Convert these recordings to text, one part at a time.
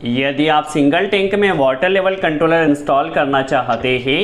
यदि आप single tank में वाटर लेवल कंट्रोलर इंस्टॉल करना चाहते हैं,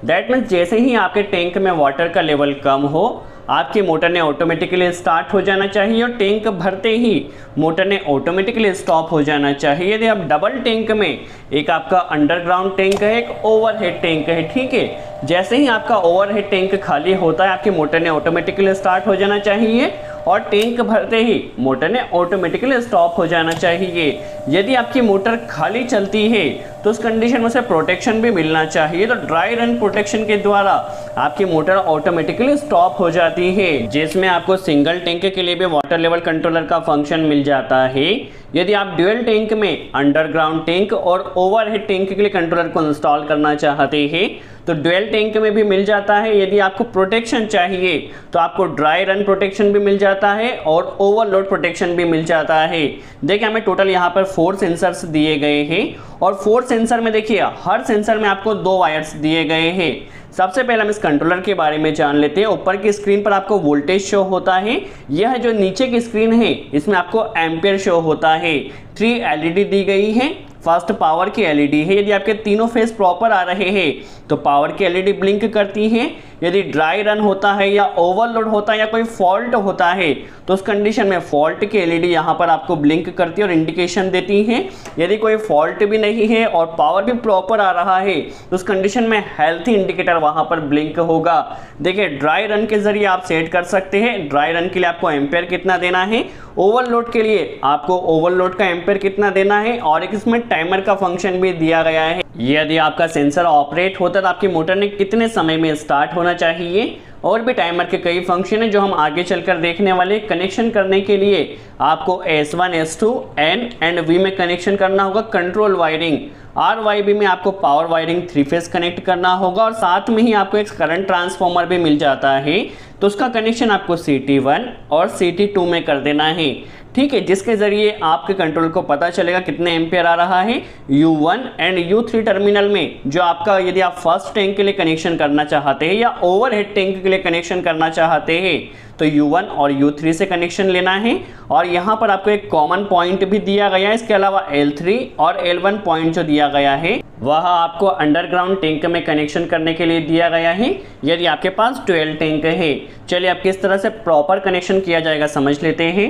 दैट मीन्स जैसे ही आपके टैंक में वाटर का लेवल कम हो आपकी मोटर ने ऑटोमेटिकली स्टार्ट हो जाना चाहिए और टैंक भरते ही मोटर ने ऑटोमेटिकली स्टॉप हो जाना चाहिए। यदि आप डबल टैंक में, एक आपका अंडरग्राउंड टैंक है, एक ओवरहेड टैंक है, ठीक है, जैसे ही आपका ओवरहेड टैंक खाली होता है आपकी मोटर ने ऑटोमेटिकली स्टार्ट हो जाना चाहिए और टैंक भरते ही मोटर ने ऑटोमेटिकली स्टॉप हो जाना चाहिए। यदि आपकी मोटर खाली चलती है तो उस कंडीशन में उसे प्रोटेक्शन भी मिलना चाहिए। तो ड्राई रन प्रोटेक्शन के द्वारा आपकी मोटर ऑटोमेटिकली स्टॉप हो जाती है, जिसमें आपको सिंगल टैंक के लिए भी वाटर लेवल कंट्रोलर का फंक्शन मिल जाता है। यदि आप ड्यूअल टैंक में अंडरग्राउंड टैंक और ओवरहेड टैंक के लिए कंट्रोलर को इंस्टॉल करना चाहते हैं तो ड्यूअल टैंक में भी मिल जाता है। यदि आपको प्रोटेक्शन चाहिए तो आपको ड्राई रन प्रोटेक्शन भी मिल जाता है और ओवरलोड प्रोटेक्शन भी मिल जाता है। देखिए हमें टोटल यहाँ पर 4 सेंसर्स दिए गए हैं और 4 सेंसर में देखिए हर सेंसर में आपको 2 वायर्स दिए गए हैं। सबसे पहले हम इस कंट्रोलर के बारे में जान लेते हैं। ऊपर की स्क्रीन पर आपको वोल्टेज शो होता है, यह जो नीचे की स्क्रीन है इसमें आपको एम्पियर शो होता है। 3 एलईडी दी गई है, फर्स्ट पावर की एलईडी है। यदि आपके तीनों फेस प्रॉपर आ रहे हैं तो पावर की एलईडी ब्लिंक करती है। यदि ड्राई रन होता है या ओवरलोड होता है या कोई फॉल्ट होता है तो उस कंडीशन में फॉल्ट की एलईडी यहाँ पर आपको ब्लिंक करती है और इंडिकेशन देती है। यदि कोई फॉल्ट भी नहीं है और पावर भी प्रॉपर आ रहा है तो उस कंडीशन में हेल्थ इंडिकेटर वहाँ पर ब्लिंक होगा। देखिए ड्राई रन के जरिए आप सेट कर सकते हैं ड्राई रन के लिए आपको एम्पेयर कितना देना है, ओवरलोड के लिए आपको ओवरलोड का एम्पेयर कितना देना है और एक इसमें टाइमर का फंक्शन भी दिया गया है। यदि आपका सेंसर ऑपरेट होता है तो आपकी मोटर ने कितने समय में स्टार्ट होना चाहिए और भी टाइमर के कई फंक्शन है जो हम आगे चलकर देखने वाले। कनेक्शन करने के लिए आपको S1, S2, N and V में कनेक्शन करना होगा कंट्रोल वायरिंग। RYB में आपको पावर वायरिंग 3 फेज कनेक्ट करना होगा और साथ में ही आपको एक करंट ट्रांसफार्मर भी मिल जाता है तो उसका कनेक्शन आपको CT1 और CT2 में कर देना है, ठीक है, जिसके जरिए आपके कंट्रोल को पता चलेगा कितने एम्पियर आ रहा है। U1 एंड U3 टर्मिनल में जो आपका, यदि आप फर्स्ट टैंक के लिए कनेक्शन करना चाहते हैं या ओवरहेड टैंक के लिए कनेक्शन करना चाहते हैं तो U1 और U3 से कनेक्शन लेना है और यहाँ पर आपको एक कॉमन पॉइंट भी दिया गया है। इसके अलावा L3 और L1 पॉइंट जो दिया गया है वह आपको अंडरग्राउंड टैंक में कनेक्शन करने के लिए दिया गया है यदि आपके पास 12 टैंक है। चलिए अब किस तरह से प्रॉपर कनेक्शन किया जाएगा समझ लेते हैं।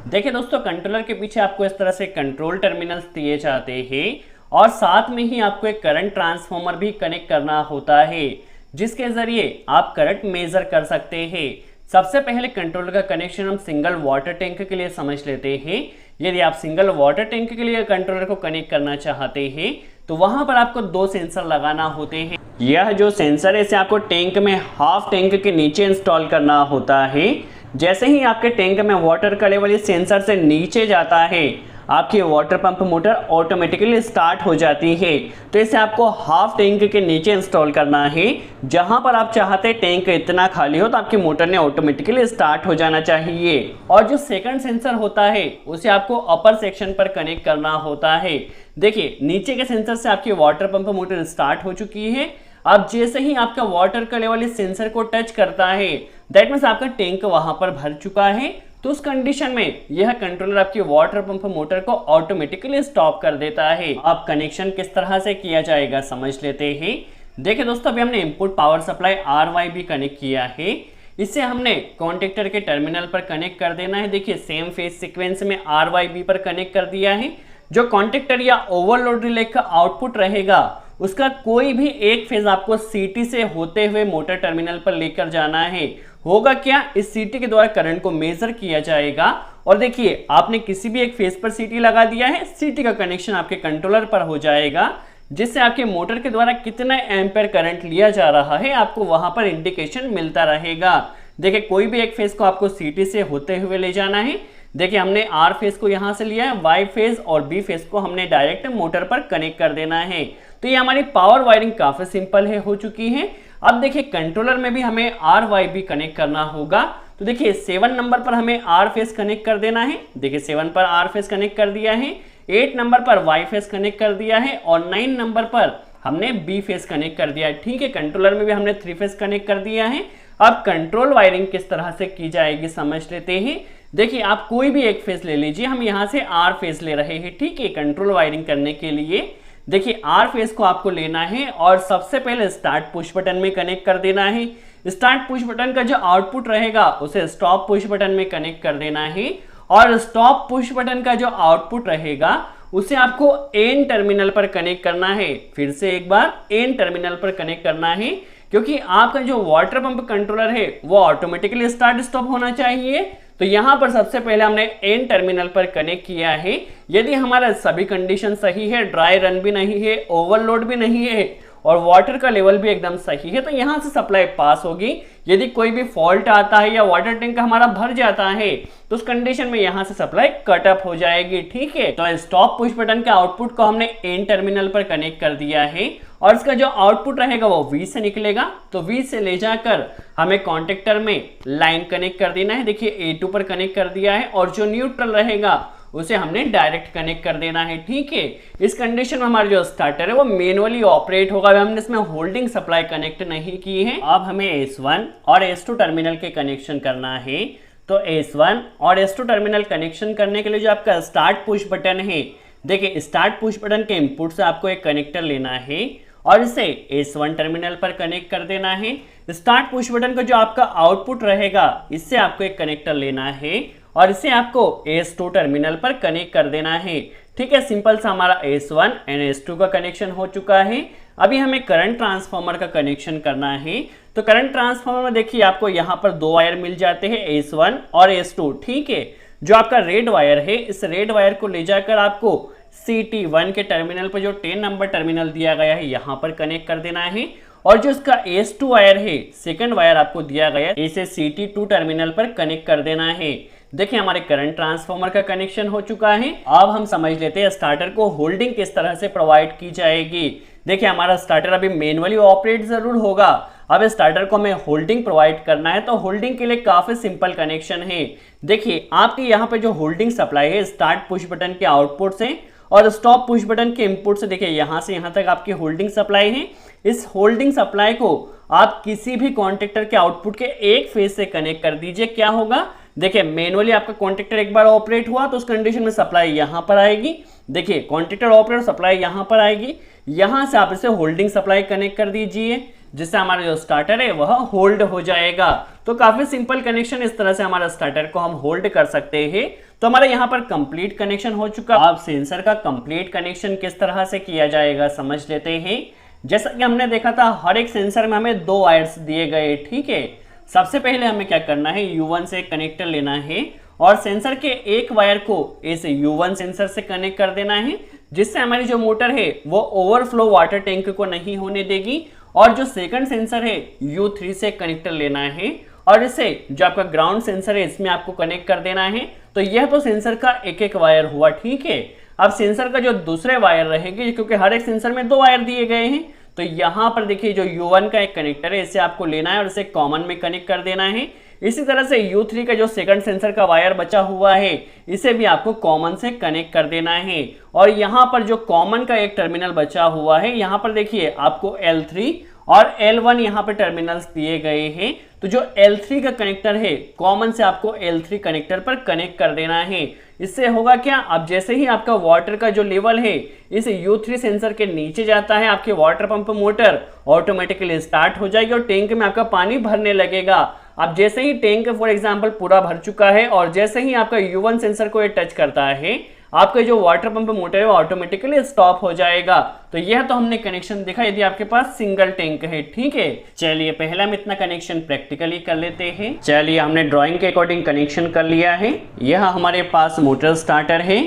देखिए दोस्तों, कंट्रोलर के पीछे आपको इस तरह से कंट्रोल टर्मिनल्स दिए जाते हैं और साथ में ही आपको एक करंट ट्रांसफार्मर भी कनेक्ट करना होता है जिसके जरिए आप करंट मेजर कर सकते हैं। सबसे पहले कंट्रोलर का कनेक्शन हम सिंगल वाटर टैंक के लिए समझ लेते हैं। यदि आप सिंगल वाटर टैंक के लिए कंट्रोलर को कनेक्ट करना चाहते हैं तो वहां पर आपको 2 सेंसर लगाना होते हैं। यह जो सेंसर है इसे आपको टैंक में हाफ टैंक के नीचे इंस्टॉल करना होता है। जैसे ही आपके टैंक में वाटर का लेवल इस सेंसर से नीचे जाता है आपकी water pump motor automatically start हो जाती है। तो इसे आपको हाफ टैंक के नीचे इंस्टॉल करना है। जहां पर आप चाहते हैं टैंक इतना खाली हो तो आपकी मोटर ने ऑटोमेटिकली स्टार्ट हो जाना चाहिए। और जो सेकंड सेंसर होता है उसे आपको अपर सेक्शन पर कनेक्ट करना होता है। देखिए नीचे के सेंसर से आपकी वाटर पंप मोटर स्टार्ट हो चुकी है। अब जैसे ही आपका वाटर का लेवल इस सेंसर को टच करता है दैट मीन्स आपका टैंक वहां पर भर चुका है। तो उस कंडीशन में यह कंट्रोलर आपकी वाटर पंप मोटर को ऑटोमेटिकली स्टॉप कर देता है। अब कनेक्शन किस तरह से किया जाएगा समझ लेते हैं। देखिए दोस्तों, अभी हमने input power supply RYB connect किया है। इसे हमने कॉन्टेक्टर के टर्मिनल पर कनेक्ट कर देना है। देखिए सेम फेज सीक्वेंस में RYB पर कनेक्ट कर दिया है। जो कॉन्टेक्टर या ओवरलोड रिले का आउटपुट रहेगा उसका कोई भी एक फेज आपको CT से होते हुए मोटर टर्मिनल पर लेकर जाना है। होगा क्या, इस CT के द्वारा करंट को मेजर किया जाएगा और देखिए आपने किसी भी एक फेज पर CT लगा दिया है, CT का कनेक्शन आपके कंट्रोलर पर हो जाएगा जिससे आपके मोटर के द्वारा कितना एम्पेयर करंट लिया जा रहा है आपको वहां पर इंडिकेशन मिलता रहेगा। देखिए कोई भी एक फेज को आपको CT से होते हुए ले जाना है। देखिए हमने R फेज को यहां से लिया है, Y फेज और B फेज को हमने डायरेक्ट मोटर पर कनेक्ट कर देना है। तो ये हमारी पावर वायरिंग काफी सिंपल है, हो चुकी है। अब देखिए कंट्रोलर में भी हमें RYB कनेक्ट करना होगा। तो देखिए 7 नंबर पर हमें R फेज कनेक्ट कर देना है। देखिए 7 पर R फेज कनेक्ट कर दिया है, 8 नंबर पर Y फेज कनेक्ट कर दिया है और 9 नंबर पर हमने B फेज कनेक्ट कर दिया है। ठीक है, कंट्रोलर में भी हमने 3 फेज कनेक्ट कर दिया है। अब कंट्रोल वायरिंग किस तरह से की जाएगी समझ लेते हैं। देखिए आप कोई भी एक फेस ले लीजिए, हम यहाँ से आर फेस ले रहे हैं, ठीक है, कंट्रोल वायरिंग करने के लिए। देखिए आर फेस को आपको लेना है और सबसे पहले स्टार्ट पुश बटन में कनेक्ट कर देना है। स्टार्ट पुश बटन का जो आउटपुट रहेगा उसे स्टॉप पुश बटन में कनेक्ट कर देना है, और स्टॉप पुश बटन का जो आउटपुट रहेगा उसे आपको एन टर्मिनल पर कनेक्ट करना है। फिर से एक बार एन टर्मिनल पर कनेक्ट करना है, क्योंकि आपका जो वाटर पंप कंट्रोलर है वो ऑटोमेटिकली स्टार्ट स्टॉप होना चाहिए। तो यहां पर सबसे पहले हमने एन टर्मिनल पर कनेक्ट किया है। यदि हमारा सभी कंडीशन सही है, ड्राई रन भी नहीं है, ओवरलोड भी नहीं है और वाटर का लेवल भी एकदम सही है, तो यहां से सप्लाई पास होगी। यदि कोई भी फॉल्ट आता है या वाटर टैंक हमारा भर जाता है तो उस कंडीशन में यहां से सप्लाई कट ऑफ हो जाएगी, ठीक है। तो स्टॉप पुश बटन के आउटपुट को हमने एन टर्मिनल पर कनेक्ट कर दिया है और इसका जो आउटपुट रहेगा वो V से निकलेगा। तो V से ले जाकर हमें कॉन्टेक्टर में लाइन कनेक्ट कर देना है। देखिए A2 पर कनेक्ट कर दिया है और जो न्यूट्रल रहेगा उसे हमने डायरेक्ट कनेक्ट कर देना है, ठीक है। इस कंडीशन में हमारा जो स्टार्टर है वो मैनुअली ऑपरेट होगा, हमने इसमें होल्डिंग सप्लाई कनेक्ट नहीं की है। अब हमें S1 और S2 टर्मिनल के कनेक्शन करना है। तो S1 और S2 टर्मिनल कनेक्शन करने के लिए जो आपका स्टार्ट पुश बटन है, देखिए स्टार्ट पुश बटन के इनपुट से आपको एक कनेक्टर लेना है और इसे S1 टर्मिनल पर कनेक्ट कर देना है। स्टार्ट पुश बटन का जो आपका आउटपुट रहेगा इससे आपको एक कनेक्टर लेना है और इसे आपको S2 टर्मिनल पर कनेक्ट कर देना है, ठीक है। सिंपल सा हमारा S1 एंड S2 का कनेक्शन हो चुका है। अभी हमें करंट ट्रांसफार्मर का कनेक्शन करना है। तो करंट ट्रांसफार्मर में देखिए आपको यहाँ पर दो वायर मिल जाते हैं, S1 और S2, ठीक है। जो आपका रेड वायर है, इस रेड वायर को ले जाकर आपको CT1 के टर्मिनल पर जो 10 नंबर टर्मिनल दिया गया है यहाँ पर कनेक्ट कर देना है, और जो इसका S2 वायर है, सेकंड वायर आपको दिया गया है, इसे CT2 टर्मिनल पर कनेक्ट कर देना है। देखिए हमारे करंट ट्रांसफार्मर का कनेक्शन हो चुका है। अब हम समझ लेते हैं स्टार्टर को होल्डिंग किस तरह से प्रोवाइड की जाएगी। देखिए हमारा स्टार्टर अभी मैनुअली ऑपरेट जरूर होगा, अब स्टार्टर को हमें होल्डिंग प्रोवाइड करना है। तो होल्डिंग के लिए काफी सिंपल कनेक्शन है। देखिए आपके यहाँ पे जो होल्डिंग सप्लाई है स्टार्ट पुश बटन के आउटपुट से और स्टॉप पुश बटन के इनपुट से, देखिए यहाँ से यहाँ तक आपकी होल्डिंग सप्लाई है। इस होल्डिंग सप्लाई को आप किसी भी कॉन्टेक्टर के आउटपुट के एक फेज से कनेक्ट कर दीजिए। क्या होगा, देखिए मैनुअली आपका कॉन्टेक्टर एक बार ऑपरेट हुआ तो उस कंडीशन में सप्लाई यहाँ पर आएगी। देखिए कॉन्टेक्टर ऑपरेट, सप्लाई यहाँ पर आएगी, यहाँ से आप इसे होल्डिंग सप्लाई कनेक्ट कर दीजिए, जिससे हमारा जो स्टार्टर है वह होल्ड हो जाएगा। तो काफी सिंपल कनेक्शन, इस तरह से हमारा स्टार्टर को हम होल्ड कर सकते हैं। तो हमारा यहाँ पर कंप्लीट कनेक्शन हो चुका। अब सेंसर का कंप्लीट कनेक्शन किस तरह से किया जाएगा समझ लेते हैं। जैसा कि हमने देखा था हर एक सेंसर में हमें दो वायर्स दिए गए, ठीक है। सबसे पहले हमें क्या करना है, U1 से एक कनेक्टर लेना है और सेंसर के एक वायर को इस U1 सेंसर से कनेक्ट कर देना है, जिससे हमारी जो मोटर है वो ओवरफ्लो वाटर टैंक को नहीं होने देगी। और जो सेकंड सेंसर है U3 से कनेक्टर लेना है और इसे जो आपका ग्राउंड सेंसर है इसमें आपको कनेक्ट कर देना है। तो यह तो सेंसर का एक एक वायर हुआ, ठीक है। अब सेंसर का जो दूसरे वायर रहेंगे, क्योंकि हर एक सेंसर में दो वायर दिए गए हैं, तो यहाँ पर देखिए जो U1 का एक कनेक्टर है इसे आपको लेना है और इसे कॉमन में कनेक्ट कर देना है। इसी तरह से U3 का जो सेकंड सेंसर का वायर बचा हुआ है इसे भी आपको कॉमन से कनेक्ट कर देना है। और यहाँ पर जो कॉमन का एक टर्मिनल बचा हुआ है, यहाँ पर देखिए आपको L3 और L1 यहाँ पे टर्मिनल्स दिए गए हैं। तो जो L3 का कनेक्टर है कॉमन से आपको L3 कनेक्टर पर कनेक्ट कर देना है। इससे होगा क्या, अब जैसे ही आपका वाटर का जो लेवल है इस U3 सेंसर के नीचे जाता है, आपके water pump motor automatically start हो जाएगी और टैंक में आपका पानी भरने लगेगा। अब जैसे ही टैंक फॉर एग्जांपल पूरा भर चुका है और जैसे ही आपका U1 सेंसर को ये टच करता है, आपका जो वाटर पंप मोटर है वो ऑटोमेटिकली स्टॉप हो जाएगा। तो यह तो हमने कनेक्शन देखा यदि आपके पास सिंगल टैंक है, ठीक है। चलिए पहले हम इतना कनेक्शन प्रैक्टिकली कर लेते हैं। चलिए हमने ड्राइंग के अकॉर्डिंग कनेक्शन कर लिया है। यह हमारे पास मोटर स्टार्टर है,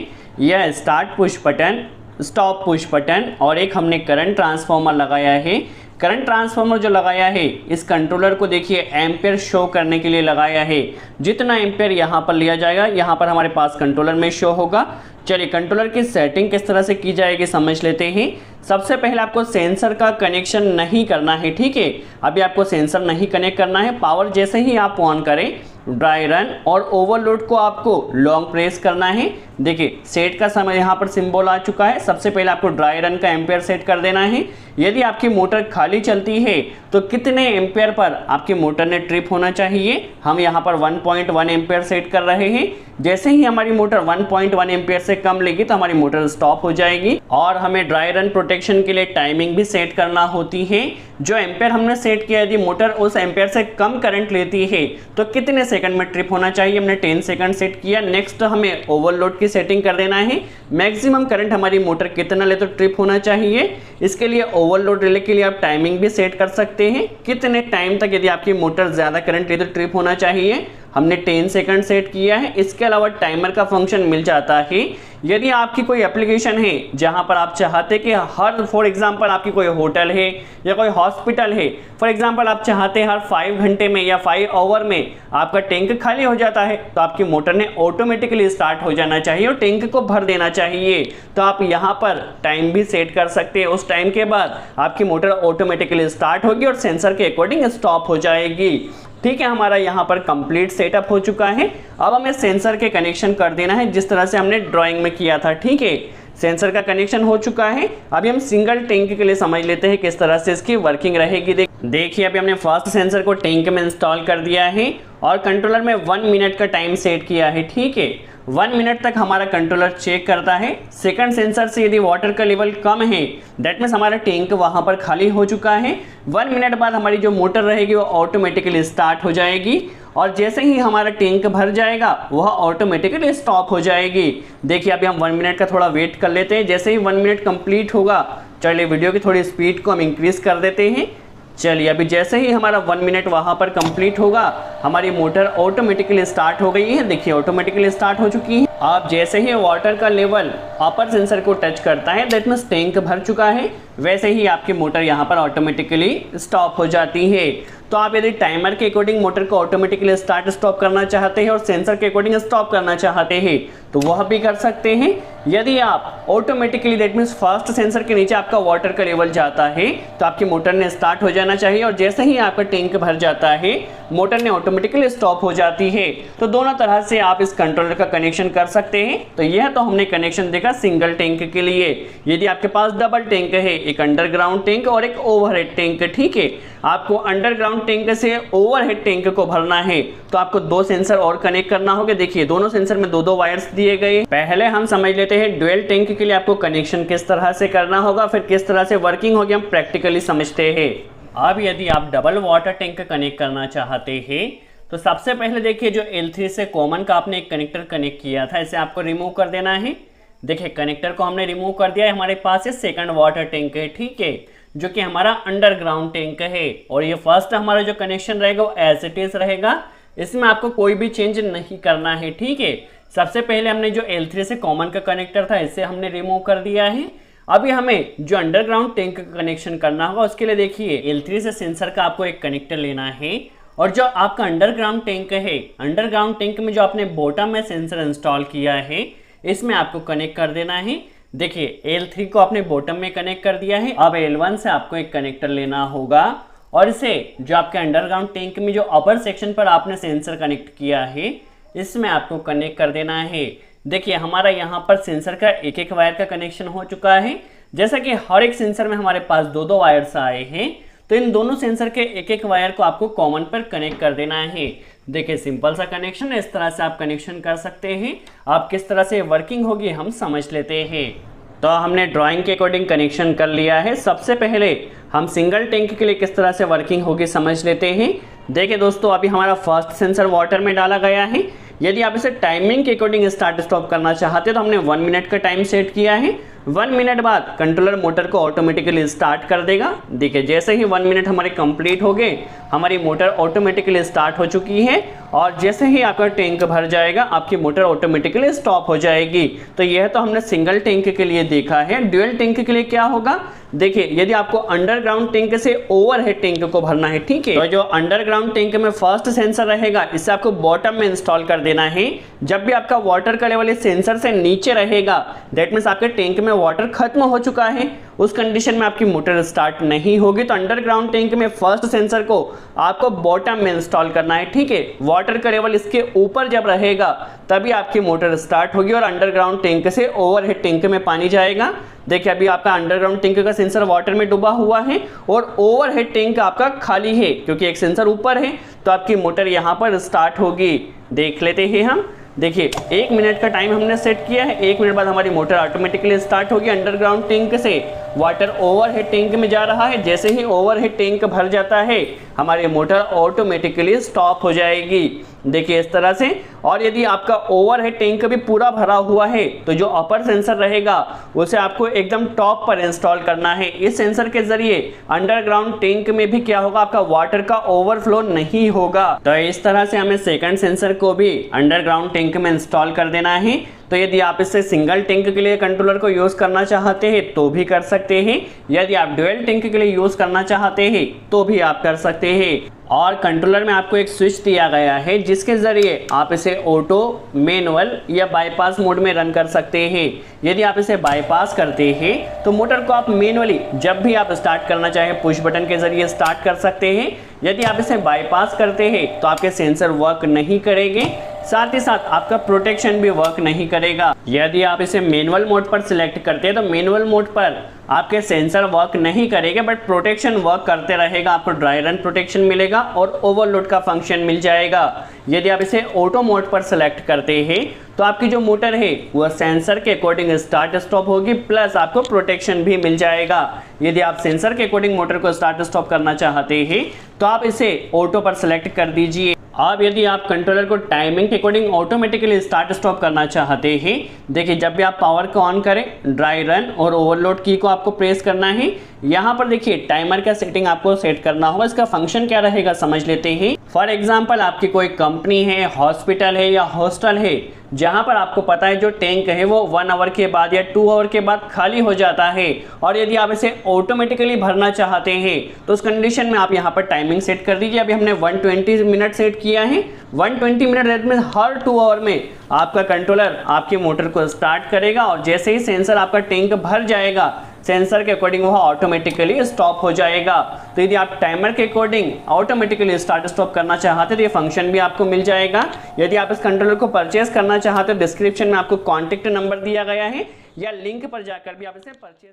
यह start push button, stop push button और एक हमने करंट ट्रांसफार्मर लगाया है। करंट ट्रांसफार्मर जो लगाया है इस कंट्रोलर को देखिए एम्पेयर शो करने के लिए लगाया है। जितना एम्पेयर यहाँ पर लिया जाएगा यहाँ पर हमारे पास कंट्रोलर में शो होगा। चलिए कंट्रोलर की सेटिंग किस तरह से की जाएगी समझ लेते हैं। सबसे पहले आपको सेंसर का कनेक्शन नहीं करना है, ठीक है। अभी आपको सेंसर नहीं कनेक्ट करना है। पावर जैसे ही आप ऑन करें ड्राई रन और ओवरलोड को आपको लॉन्ग प्रेस करना है। देखिए सेट का समय यहाँ पर सिंबल आ चुका है। सबसे पहले आपको ड्राई रन का एम्पेयर सेट कर देना है। यदि आपकी मोटर खाली चलती है तो कितने एम्पेयर पर आपकी मोटर ने ट्रिप होना चाहिए, हम यहाँ पर 1.1 एम्पेयर सेट कर रहे हैं। जैसे ही हमारी मोटर 1.1 एम्पेयर से कम लेगी तो हमारी मोटर स्टॉप हो जाएगी। और हमें ड्राई रन प्रोटेक्शन के लिए टाइमिंग भी सेट करना होती है। जो एम्पेयर हमने सेट किया, यदि मोटर उस एम्पेयर से कम करंट लेती है तो कितने सेकंड में ट्रिप होना चाहिए, हमने 10 सेकंड सेट किया। नेक्स्ट हमें ओवरलोड की सेटिंग कर देना है। मैक्सिमम करंट हमारी मोटर कितना ले तो ट्रिप होना चाहिए। इसके लिए ओवरलोड रिले के लिए आप टाइमिंग भी सेट कर सकते हैं, कितने टाइम तक यदि आपकी मोटर ज़्यादा करंट ले तो ट्रिप होना चाहिए, हमने 10 सेकंड सेट किया है। इसके अलावा टाइमर का फंक्शन मिल जाता है। यदि आपकी कोई एप्लीकेशन है जहां पर आप चाहते कि हर फॉर एग्जांपल आपकी कोई होटल है या कोई हॉस्पिटल है, फॉर एग्जांपल आप चाहते हैं हर 5 घंटे में या 5 आवर में आपका टैंक खाली हो जाता है, तो आपकी मोटर ने ऑटोमेटिकली स्टार्ट हो जाना चाहिए और टैंक को भर देना चाहिए। तो आप यहाँ पर टाइम भी सेट कर सकते हैं। उस टाइम के बाद आपकी मोटर ऑटोमेटिकली स्टार्ट होगी और सेंसर के अकॉर्डिंग स्टॉप हो जाएगी। ठीक है, हमारा यहाँ पर कंप्लीट सेटअप हो चुका है। अब हमें सेंसर के कनेक्शन कर देना है जिस तरह से हमने ड्राइंग में किया था। ठीक है, सेंसर का कनेक्शन हो चुका है। अभी हम सिंगल टैंक के लिए समझ लेते हैं किस तरह से इसकी वर्किंग रहेगी। देखिए अभी हमने फर्स्ट सेंसर को टैंक में इंस्टॉल कर दिया है और कंट्रोलर में 1 मिनट का टाइम सेट किया है। ठीक है, 1 मिनट तक हमारा कंट्रोलर चेक करता है। सेकंड सेंसर से यदि वाटर का लेवल कम है, दैट मीन्स हमारा टैंक वहां पर खाली हो चुका है। 1 मिनट बाद हमारी जो मोटर रहेगी वो ऑटोमेटिकली स्टार्ट हो जाएगी और जैसे ही हमारा टैंक भर जाएगा वह ऑटोमेटिकली स्टॉप हो जाएगी। देखिए अभी हम 1 मिनट का थोड़ा वेट कर लेते हैं। जैसे ही 1 मिनट कंप्लीट होगा, चलिए वीडियो की थोड़ी स्पीड को हम इंक्रीज कर देते हैं। चलिए अभी जैसे ही हमारा 1 मिनट वहाँ पर कंप्लीट होगा, हमारी मोटर ऑटोमेटिकली स्टार्ट हो गई है। देखिए ऑटोमेटिकली स्टार्ट हो चुकी है। अब जैसे ही वाटर का लेवल अपर सेंसर को टच करता है, दैट मीन्स टैंक भर चुका है, वैसे ही आपकी मोटर यहाँ पर ऑटोमेटिकली स्टॉप हो जाती है। तो आप यदि टाइमर के अकॉर्डिंग मोटर को ऑटोमेटिकली स्टार्ट स्टॉप करना चाहते हैं और सेंसर के अकॉर्डिंग स्टॉप करना चाहते हैं तो वह भी कर सकते हैं। यदि आप automatically that means first sensor के नीचे आपका वाटर का लेवल जाता है तो आपकी मोटर ने स्टार्ट हो जाना चाहिए और जैसे ही आपका टैंक भर जाता है मोटर ने ऑटोमेटिकली स्टॉप हो जाती है। तो दोनों तरह से आप इस कंट्रोलर का कनेक्शन कर सकते हैं। तो यह तो हमने कनेक्शन देखा सिंगल टैंक के लिए। यदि आपके पास डबल टैंक है, एक अंडरग्राउंड टैंक और एक ओवरहेड टैंक, ठीक है, आपको अंडरग्राउंड टैंक से ओवरहेड टैंक को भरना है तो आपको 2 सेंसर और कनेक्ट करना होगा। देखिए दोनों सेंसर में 2-2 वायर्स दिए गए। पहले हम समझ लेते हैं डुअल टैंक के लिए आपको कनेक्शन किस तरह से करना होगा, फिर किस तरह से वर्किंग होगी हम प्रैक्टिकली समझते हैं। अब यदि आप डबल वाटर टैंक कनेक्ट करना चाहते हैं तो सबसे पहले देखिए जो L3 से कॉमन का आपने एक कनेक्टर कनेक्ट किया था, इसे आपको रिमूव कर देना है। देखिए कनेक्टर को हमने रिमूव कर दिया है। हमारे पास ये सेकंड वाटर टैंक है, ठीक है, जो कि हमारा अंडरग्राउंड टैंक है और ये फर्स्ट हमारा जो कनेक्शन रहेगा वो एज इट इज रहेगा। इसमें आपको कोई भी चेंज नहीं करना है, ठीक है। सबसे पहले हमने जो L3 से कॉमन का कनेक्टर था इसे हमने रिमूव कर दिया है। अभी हमें जो अंडरग्राउंड टैंक का कनेक्शन करना होगा उसके लिए देखिए L3 से सेंसर का आपको एक कनेक्टर लेना है और जो आपका अंडरग्राउंड टैंक है, अंडरग्राउंड टैंक में जो आपने बॉटम में सेंसर इंस्टॉल किया है इसमें आपको कनेक्ट कर देना है। देखिए L3 को आपने बॉटम में कनेक्ट कर दिया है। अब L1 से आपको एक कनेक्टर लेना होगा और इसे जो आपके अंडरग्राउंड टैंक में जो अपर सेक्शन पर आपने सेंसर कनेक्ट किया है इसमें आपको कनेक्ट कर देना है। देखिए हमारा यहाँ पर सेंसर का एक एक वायर का कनेक्शन हो चुका है। जैसा कि हर एक सेंसर में हमारे पास 2-2 वायर्स आए हैं तो इन दोनों सेंसर के एक एक वायर को आपको कॉमन पर कनेक्ट कर देना है। देखिए सिंपल सा कनेक्शन है, इस तरह से आप कनेक्शन कर सकते हैं। आप किस तरह से वर्किंग होगी हम समझ लेते हैं। तो हमने ड्राइंग के अकॉर्डिंग कनेक्शन कर लिया है। सबसे पहले हम सिंगल टैंक के लिए किस तरह से वर्किंग होगी समझ लेते हैं। देखिए दोस्तों अभी हमारा फर्स्ट सेंसर वाटर में डाला गया है। यदि आप इसे टाइमिंग के अकॉर्डिंग स्टार्ट स्टॉप करना चाहते हैं तो हमने 1 मिनट का टाइम सेट किया है। 1 मिनट बाद कंट्रोलर मोटर को ऑटोमेटिकली स्टार्ट कर देगा। देखिए जैसे ही 1 मिनट हमारे कंप्लीट हो गए हमारी मोटर ऑटोमेटिकली स्टार्ट हो चुकी है और जैसे ही आपका टैंक भर जाएगा आपकी मोटर ऑटोमेटिकली स्टॉप हो जाएगी। तो यह तो हमने सिंगल टैंक के लिए देखा है। ड्यूअल टैंक के लिए क्या होगा, देखिए यदि आपको अंडरग्राउंड टैंक से ओवरहेड टैंक को भरना है, ठीक है, तो जो अंडरग्राउंड टैंक में फर्स्ट सेंसर रहेगा इसे आपको बॉटम में इंस्टॉल कर देना है। जब भी आपका वाटर का लेवल इस सेंसर से नीचे रहेगा दैट मीन्स आपके टैंक में वाटर खत्म हो चुका है, उस कंडीशन में आपकी मोटर स्टार्ट नहीं होगी। तो अंडरग्राउंड टैंक में फर्स्ट सेंसर को आपको बॉटम में इंस्टॉल करना है, ठीक है। वाटर का लेवल इसके ऊपर जब रहेगा तभी आपकी मोटर स्टार्ट होगी और अंडरग्राउंड टैंक से ओवरहेड टैंक में पानी जाएगा। देखिए अभी आपका अंडरग्राउंड टैंक का सेंसर वाटर में डूबा हुआ है और ओवरहेड टैंक आपका खाली है, क्योंकि एक सेंसर ऊपर है तो आपकी मोटर यहाँ पर स्टार्ट होगी। देख लेते हैं हम। देखिए 1 मिनट का टाइम हमने सेट किया है, 1 मिनट बाद हमारी मोटर ऑटोमेटिकली स्टार्ट होगी। अंडरग्राउंड टैंक से वाटर ओवरहेड टैंक में जा रहा है, जैसे ही ओवरहेड टैंक भर जाता है हमारी मोटर ऑटोमेटिकली स्टॉप हो जाएगी। देखिए इस तरह से। और यदि आपका ओवरहेड टैंक भी पूरा भरा हुआ है तो जो अपर सेंसर रहेगा उसे आपको एकदम टॉप पर इंस्टॉल करना है। इस सेंसर के जरिए अंडरग्राउंड टैंक में भी क्या होगा, आपका वाटर का ओवरफ्लो नहीं होगा। तो इस तरह से हमें सेकंड सेंसर को भी अंडरग्राउंड टैंक में इंस्टॉल कर देना है। तो यदि आप इससे सिंगल टैंक के लिए कंट्रोलर को यूज करना चाहते हैं तो भी कर सकते हैं, यदि आप डुअल टैंक के लिए यूज करना चाहते हैं तो भी आप कर सकते हैं। और कंट्रोलर में आपको एक स्विच दिया गया है जिसके जरिए आप इसे ऑटो, मैनुअल या बाईपास मोड में रन कर सकते हैं। यदि आप इसे बाईपास करते हैं तो मोटर को आप मैनुअली जब भी आप स्टार्ट करना चाहें पुश बटन के जरिए स्टार्ट कर सकते हैं। यदि आप इसे बाईपास करते हैं तो आपके सेंसर वर्क नहीं करेंगे, साथ ही साथ आपका प्रोटेक्शन भी वर्क नहीं करेगा। यदि आप इसे मैनुअल मोड पर सिलेक्ट करते हैं तो मैनुअल मोड पर आपके सेंसर वर्क नहीं करेंगे बट प्रोटेक्शन वर्क करते रहेगा। आपको ड्राई रन प्रोटेक्शन मिलेगा और ओवरलोड का फंक्शन मिल जाएगा। यदि आप इसे ऑटो मोड पर सेलेक्ट करते हैं तो आपकी जो मोटर है वह सेंसर के अकॉर्डिंग स्टार्ट स्टॉप होगी, प्लस आपको प्रोटेक्शन भी मिल जाएगा। यदि आप सेंसर के अकॉर्डिंग मोटर को स्टार्ट स्टॉप करना चाहते हैं तो आप इसे ऑटो पर सेलेक्ट कर दीजिए। अब यदि आप कंट्रोलर को टाइमिंग के अकॉर्डिंग ऑटोमेटिकली स्टार्ट स्टॉप करना चाहते हैं, देखिए जब भी आप पावर को ऑन करें ड्राई रन और ओवरलोड की को आपको प्रेस करना है। यहाँ पर देखिए टाइमर का सेटिंग आपको सेट करना होगा। इसका फंक्शन क्या रहेगा समझ लेते हैं। फॉर एग्जाम्पल आपकी कोई कंपनी है, हॉस्पिटल है या हॉस्टल है जहाँ पर आपको पता है जो टैंक है वो 1 आवर के बाद या 2 आवर के बाद खाली हो जाता है, और यदि आप इसे ऑटोमेटिकली भरना चाहते हैं तो उस कंडीशन में आप यहाँ पर टाइमिंग सेट कर दीजिए। अभी हमने 120 मिनट सेट किया है। 120 मिनट रेट में हर 2 आवर में आपका कंट्रोलर आपकी मोटर को स्टार्ट करेगा और जैसे ही सेंसर आपका टैंक भर जाएगा सेंसर के अकॉर्डिंग वह ऑटोमेटिकली स्टॉप हो जाएगा। तो यदि आप टाइमर के अकॉर्डिंग ऑटोमेटिकली स्टार्ट स्टॉप करना चाहते हैं तो ये फंक्शन भी आपको मिल जाएगा। यदि आप इस कंट्रोलर को परचेज करना चाहते हो डिस्क्रिप्शन में आपको कॉन्टैक्ट नंबर दिया गया है या लिंक पर जाकर भी आप इसे परचेज